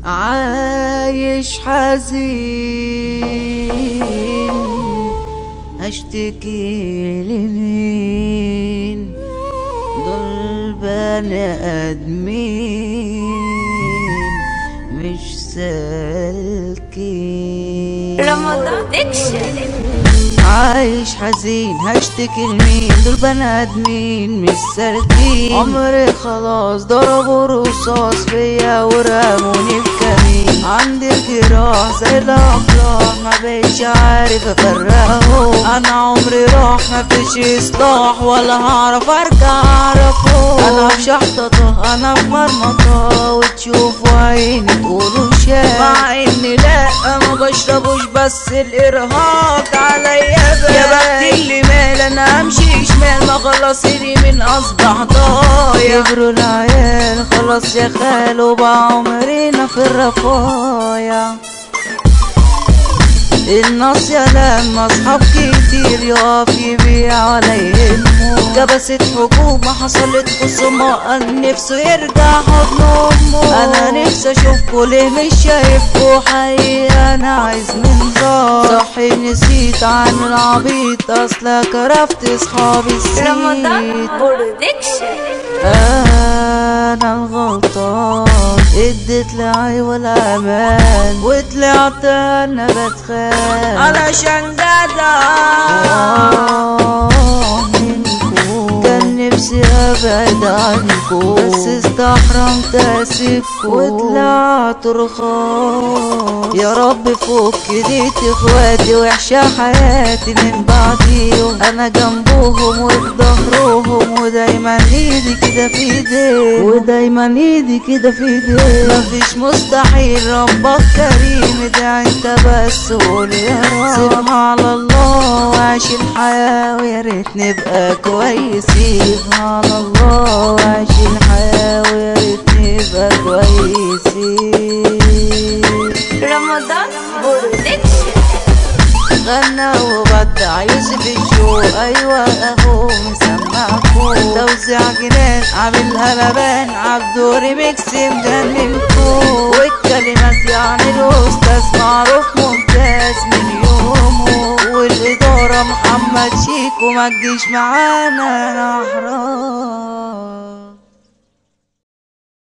عايش حزين هشتكي لمين؟ دول بني ادمين مش سالكين. رمضان اكشن. عايش حزين هشتكي لمين؟ دول بني ادمين مش سالكين. عمري خلاص ضربوا رصاص فيا ورموني في كمين. عندي جراح زي الافراح ما بقتش عارف افرقهم. انا عمري راح مفيش اصلاح ولا هعرف ارجع اعرفه. انا في شحططه انا في مرمطه وتشوفوا عيني تقولوا شاف. مع اني لا ما بشربوش بس الارهاق عليا يا بختي اللي مال. انا امشي شمال ما خلص من اصبح ضايع. كبروا العيال خلاص يا خالو بقى عمرنا في الرفايع. الناصية لما اصحاب كتير يقف يبيع ولا يهمه. كبست حكومة حصلت خصومة قال نفسه يرجع حضن امه. انا نفسي اشوفكوا ليه مش شايفكوا حقيقة انا عايز منظار. صحي نسيت عن العبيط اصلا كرفت صحابي السيد. رمضان برودكشن. انا الغلطان اديت لعي والامان وطلعت انا بتخان علشان جدع منكم. كان نفسي ابعد عنكم بس استحرمت اسيبكم وطلعت رخاص. يا رب فك ديت اخواتي وحشة حياتي من بعديهم. انا جنبهم وفي ظهرهم ودايما ايدي كده في ايديهم ودايما ايدي كده في ايديهم. مفيش مستحيل ربك كريم ادعي انت بس قول يا رب. سيبها على الله وعيش الحياة ويا ريت نبقى كويسين. سيبها على الله وعيش الحياة ويا ريت نبقى كويسين. رمضان برودكشن. غنى وبدع يوسف الشو ايوه اهو مسمعكو. توزيع جنان عامل قلبان عبدو ريميكس مجننكو. والكلمات يعني الاستاذ معروف ممتاز من يومه. والاداره محمد شيكو ما تجيش معانا احرار.